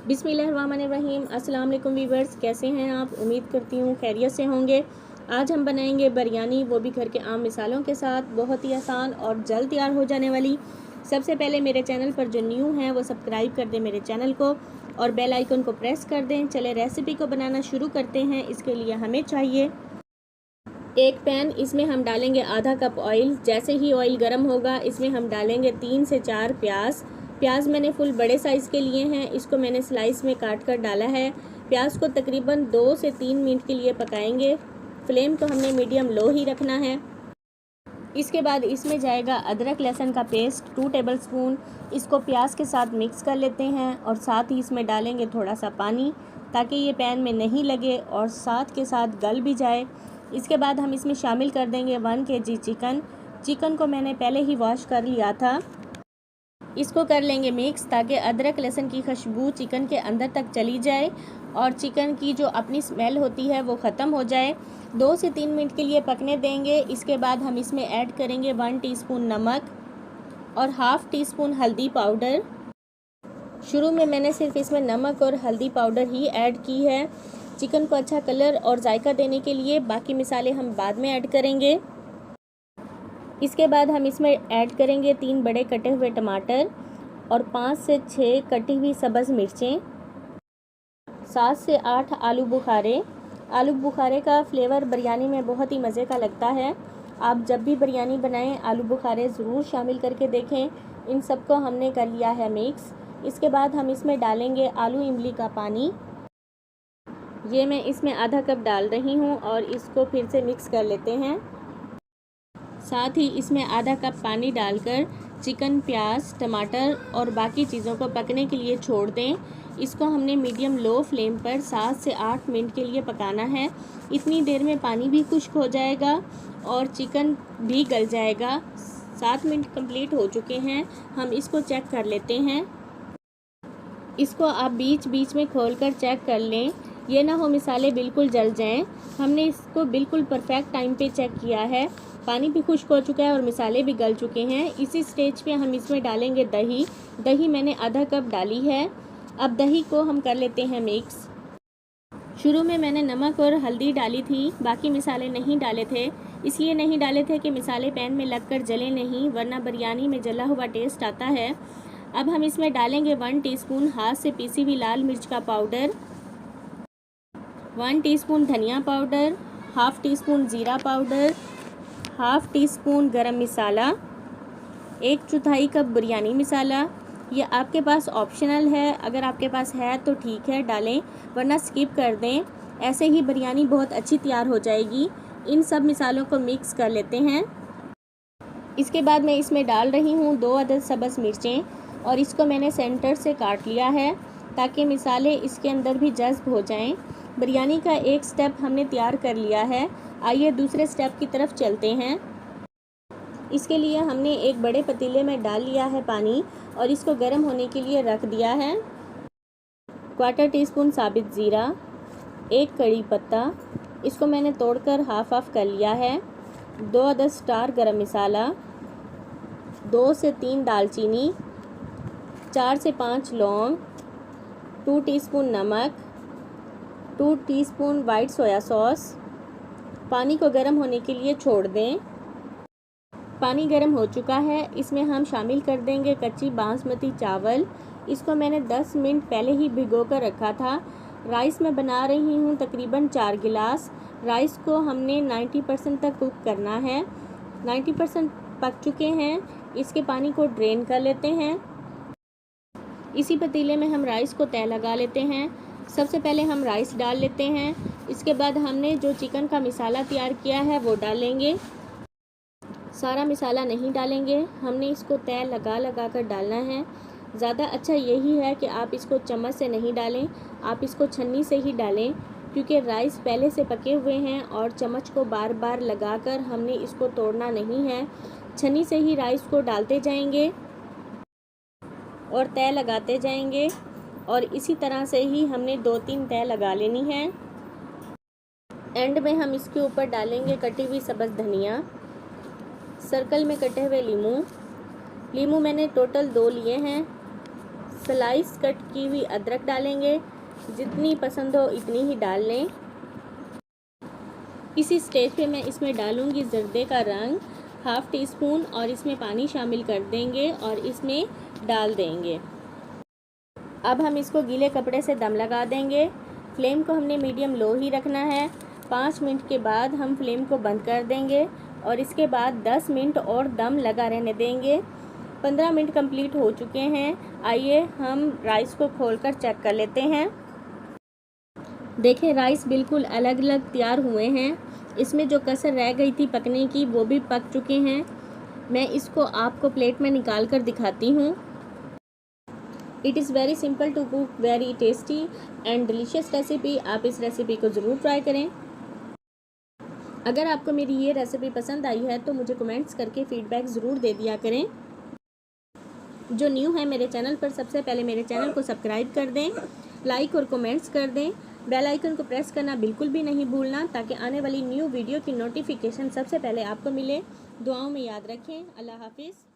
बिस्मिल्लाहिर्रहमानिर्रहीम। अस्सलाम वालेकुम वीवर्स, कैसे हैं आप? उम्मीद करती हूँ खैरियत से होंगे। आज हम बनाएंगे बिरयानी, वो भी घर के आम मिसालों के साथ, बहुत ही आसान और जल्द तैयार हो जाने वाली। सबसे पहले मेरे चैनल पर जो न्यू हैं वो सब्सक्राइब कर दें मेरे चैनल को और बेल आइकन को प्रेस कर दें। चले रेसिपी को बनाना शुरू करते हैं। इसके लिए हमें चाहिए एक पैन, इसमें हम डालेंगे आधा कप ऑयल। जैसे ही ऑयल गर्म होगा इसमें हम डालेंगे 3 से 4 प्याज मैंने फुल बड़े साइज़ के लिए हैं। इसको मैंने स्लाइस में काट कर डाला है। प्याज को तकरीबन 2 से 3 मिनट के लिए पकाएंगे। फ्लेम को हमने मीडियम लो ही रखना है। इसके बाद इसमें जाएगा अदरक लहसुन का पेस्ट 2 टेबलस्पून। इसको प्याज के साथ मिक्स कर लेते हैं और साथ ही इसमें डालेंगे थोड़ा सा पानी ताकि ये पैन में नहीं लगे और साथ के साथ गल भी जाए। इसके बाद हम इसमें शामिल कर देंगे 1 kg चिकन को मैंने पहले ही वॉश कर लिया था। इसको कर लेंगे मिक्स ताकि अदरक लहसुन की खुशबू चिकन के अंदर तक चली जाए और चिकन की जो अपनी स्मेल होती है वो ख़त्म हो जाए। 2 से 3 मिनट के लिए पकने देंगे। इसके बाद हम इसमें ऐड करेंगे 1 टीस्पून नमक और हाफ़ टी स्पून हल्दी पाउडर। शुरू में मैंने सिर्फ इसमें नमक और हल्दी पाउडर ही ऐड की है, चिकन को अच्छा कलर और जायका देने के लिए। बाकी मसाले हम बाद में ऐड करेंगे। इसके बाद हम इसमें ऐड करेंगे 3 बड़े कटे हुए टमाटर और 5 से 6 कटी हुई सब्ज़ मिर्चें, 7 से 8 आलू बुखारे का फ्लेवर बिरयानी में बहुत ही मज़े का लगता है। आप जब भी बिरयानी बनाएं आलू बुखारे ज़रूर शामिल करके देखें। इन सबको हमने कर लिया है मिक्स। इसके बाद हम इसमें डालेंगे आलू इमली का पानी। ये मैं इसमें आधा कप डाल रही हूँ और इसको फिर से मिक्स कर लेते हैं। साथ ही इसमें आधा कप पानी डालकर चिकन, प्याज, टमाटर और बाकी चीज़ों को पकने के लिए छोड़ दें। इसको हमने मीडियम लो फ्लेम पर 7 से 8 मिनट के लिए पकाना है। इतनी देर में पानी भी खुश्क हो जाएगा और चिकन भी गल जाएगा। 7 मिनट कंप्लीट हो चुके हैं। हम इसको चेक कर लेते हैं। इसको आप बीच बीच में खोलकर चेक कर लें, ये ना हो मिसाले बिल्कुल जल जाएं। हमने इसको बिल्कुल परफेक्ट टाइम पे चेक किया है। पानी भी खुश्क हो चुका है और मिसाले भी गल चुके हैं। इसी स्टेज पे हम इसमें डालेंगे दही मैंने आधा कप डाली है। अब दही को हम कर लेते हैं मिक्स। शुरू में मैंने नमक और हल्दी डाली थी, बाकी मिसाले नहीं डाले थे। इसलिए नहीं डाले थे कि मिसाले पैन में लगकर जले नहीं, वरना बिरयानी में जला हुआ टेस्ट आता है। अब हम इसमें डालेंगे 1 टीस्पून हाथ से पीसी हुई लाल मिर्च का पाउडर, 1 टीस्पून धनिया पाउडर, हाफ़ टी स्पून ज़ीरा पाउडर, हाफ़ टी स्पून गरम मसाला, 1/4 कप बिरयानी मसाला। ये आपके पास ऑप्शनल है, अगर आपके पास है तो ठीक है डालें, वरना स्किप कर दें। ऐसे ही बिरयानी बहुत अच्छी तैयार हो जाएगी। इन सब मसालों को मिक्स कर लेते हैं। इसके बाद मैं इसमें डाल रही हूँ 2 अदद सब्ज़ मिर्चें और इसको मैंने सेंटर से काट लिया है ताकि मिसाले इसके अंदर भी जज्ब हो जाएं। बिरयानी का एक स्टेप हमने तैयार कर लिया है। आइए दूसरे स्टेप की तरफ चलते हैं। इसके लिए हमने एक बड़े पतीले में डाल लिया है पानी और इसको गर्म होने के लिए रख दिया है। 1/4 टीस्पून साबित ज़ीरा, 1 कड़ी पत्ता, इसको मैंने तोड़कर हाफ कर लिया है। 2 अदद स्टार गरम मसाला, 2 से 3 दालचीनी, 4 से 5 लौंग, 2 टीस्पून नमक, 2 टीस्पून वाइट सोया सॉस। पानी को गर्म होने के लिए छोड़ दें। पानी गर्म हो चुका है। इसमें हम शामिल कर देंगे कच्ची बासमती चावल। इसको मैंने 10 मिनट पहले ही भिगो कर रखा था। राइस मैं बना रही हूँ तकरीबन 4 गिलास। राइस को हमने 90% तक कुक करना है। 90% पक चुके हैं। इसके पानी को ड्रेन कर लेते हैं। इसी पतीले में हम राइस को तय लगा लेते हैं। सबसे पहले हम राइस डाल लेते हैं। इसके बाद हमने जो चिकन का मसाला तैयार किया है वो डालेंगे। सारा मसाला नहीं डालेंगे, हमने इसको तय लगा कर डालना है। ज़्यादा अच्छा यही है कि आप इसको चम्मच से नहीं डालें, आप इसको छन्नी से ही डालें, क्योंकि राइस पहले से पके हुए हैं और चम्मच को बार बार लगाकर हमने इसको तोड़ना नहीं है। छन्नी से ही राइस को डालते जाएंगे और तय लगाते जाएंगे और इसी तरह से ही हमने 2-3 तय लगा लेनी है। एंड में हम इसके ऊपर डालेंगे कटी हुई सब्ज़ धनिया, सर्कल में कटे हुए लीमू मैंने टोटल 2 लिए हैं। स्लाइस कट की हुई अदरक डालेंगे, जितनी पसंद हो इतनी ही डाल लें। इसी स्टेज पे मैं इसमें डालूँगी ज़र्दे का रंग 1/2 टीस्पून और इसमें पानी शामिल कर देंगे और इसमें डाल देंगे। अब हम इसको गीले कपड़े से दम लगा देंगे। फ्लेम को हमने मीडियम लो ही रखना है। 5 मिनट के बाद हम फ्लेम को बंद कर देंगे और इसके बाद 10 मिनट और दम लगा रहने देंगे। 15 मिनट कंप्लीट हो चुके हैं। आइए हम राइस को खोलकर चेक कर लेते हैं। देखें, राइस बिल्कुल अलग अलग तैयार हुए हैं। इसमें जो कसर रह गई थी पकने की वो भी पक चुके हैं। मैं इसको आपको प्लेट में निकाल कर दिखाती हूँ। It is very simple to cook, very tasty and delicious recipe. आप इस रेसिपी को ज़रूर ट्राई करें। अगर आपको मेरी ये रेसिपी पसंद आई है तो मुझे कमेंट्स करके फ़ीडबैक ज़रूर दे दिया करें। जो न्यू है मेरे चैनल पर, सबसे पहले मेरे चैनल को सब्सक्राइब कर दें, लाइक और कमेंट्स कर दें। बेल आइकन को प्रेस करना बिल्कुल भी नहीं भूलना, ताकि आने वाली न्यू वीडियो की नोटिफिकेशन सबसे पहले आपको मिले। दुआओं में याद रखें। अल्लाह हाफिज़।